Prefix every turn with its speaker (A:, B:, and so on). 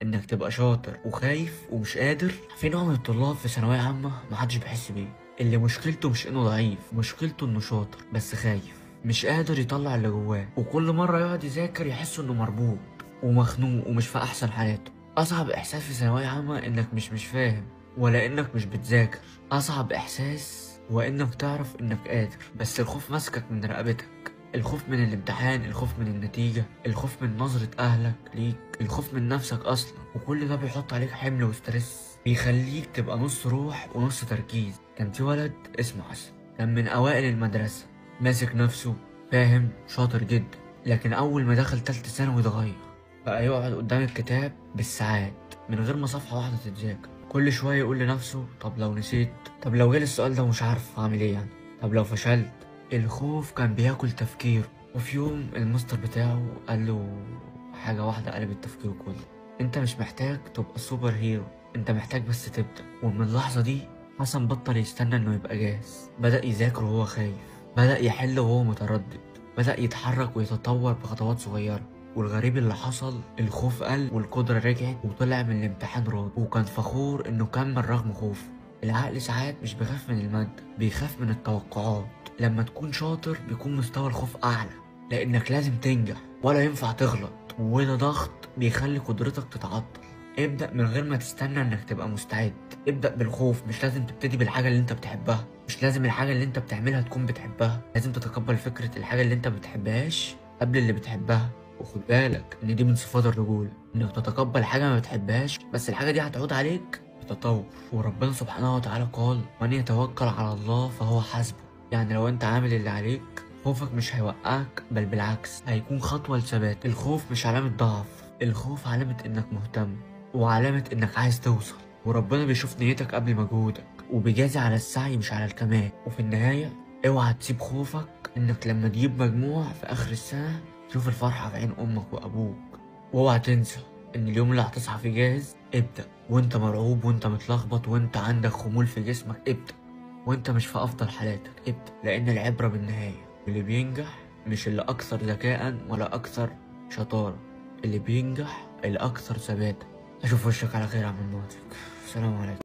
A: انك تبقى شاطر وخايف ومش قادر. في نوع من الطلاب في ثانوية عامة محدش بيحس بيه، اللي مشكلته مش انه ضعيف، مشكلته انه شاطر بس خايف، مش قادر يطلع اللي جواه، وكل مرة يقعد يذاكر يحس انه مربوط ومخنوق ومش في احسن حالاته. اصعب احساس في ثانوية عامة انك مش فاهم ولا انك مش بتذاكر، اصعب احساس هو انك تعرف انك قادر بس الخوف ماسكك من رقبتك. الخوف من الامتحان، الخوف من النتيجة، الخوف من نظرة أهلك ليك، الخوف من نفسك أصلا، وكل ده بيحط عليك حمل وستريس بيخليك تبقى نص روح ونص تركيز. كان في ولد اسمه حسن، كان من أوائل المدرسة، ماسك نفسه، فاهم، شاطر جدا، لكن أول ما دخل تالتة ثانوي اتغير، بقى يقعد قدام الكتاب بالساعات من غير ما صفحة واحدة تتذاكر. كل شوية يقول لنفسه طب لو نسيت، طب لو جالي السؤال ده ومش عارف هعمل ايه يعني، طب لو فشلت. الخوف كان بياكل تفكيره. وفي يوم المستر بتاعه قال له حاجة واحدة قلبت تفكيره كله: انت مش محتاج تبقى سوبر هيرو، انت محتاج بس تبدأ. ومن اللحظة دي حسن بطل يستنى انه يبقى جاهز، بدأ يذاكر وهو خايف، بدأ يحل وهو متردد، بدأ يتحرك ويتطور بخطوات صغيرة. والغريب اللي حصل، الخوف قل والقدرة رجعت، وطلع من الامتحان راضي وكان فخور انه كمل رغم خوفه. العقل ساعات مش بيخاف من المادة، بيخاف من التوقعات. لما تكون شاطر بيكون مستوى الخوف أعلى، لأنك لازم تنجح ولا ينفع تغلط، وده ضغط بيخلي قدرتك تتعطل. ابدأ من غير ما تستنى انك تبقى مستعد، ابدأ بالخوف. مش لازم تبتدي بالحاجة اللي انت بتحبها، مش لازم الحاجة اللي انت بتعملها تكون بتحبها، لازم تتقبل فكرة الحاجة اللي انت بتحبهاش قبل اللي بتحبها. وخد بالك ان دي من صفات الرجولة، انك تتقبل حاجة ما بتحبهاش بس الحاجة دي هتعود عليك بتطور. وربنا سبحانه وتعالى قال: من يتوكل على الله فهو حسبه. يعني لو انت عامل اللي عليك، خوفك مش هيوقعك، بل بالعكس هيكون خطوة لثبات. الخوف مش علامة ضعف، الخوف علامة انك مهتم، وعلامة انك عايز توصل. وربنا بيشوف نيتك قبل مجهودك، وبيجازي على السعي مش على الكمال. وفي النهاية اوعى تسيب خوفك انك لما تجيب مجموع في اخر السنة تشوف الفرحة في عين امك وابوك. واوعى تنسى ان اليوم اللي هتصحى فيه جاهز، ابدأ. وانت مرعوب وانت متلخبط وانت عندك خمول في جسمك، ابدأ. وانت مش في افضل حالاتك، ابدأ، لان العبرة بالنهاية. اللي بينجح مش اللي اكثر ذكاء ولا اكثر شطارة، اللي بينجح الاكثر ثباتا. اشوف وشك على خير يا عم ناطق. السلام عليكم.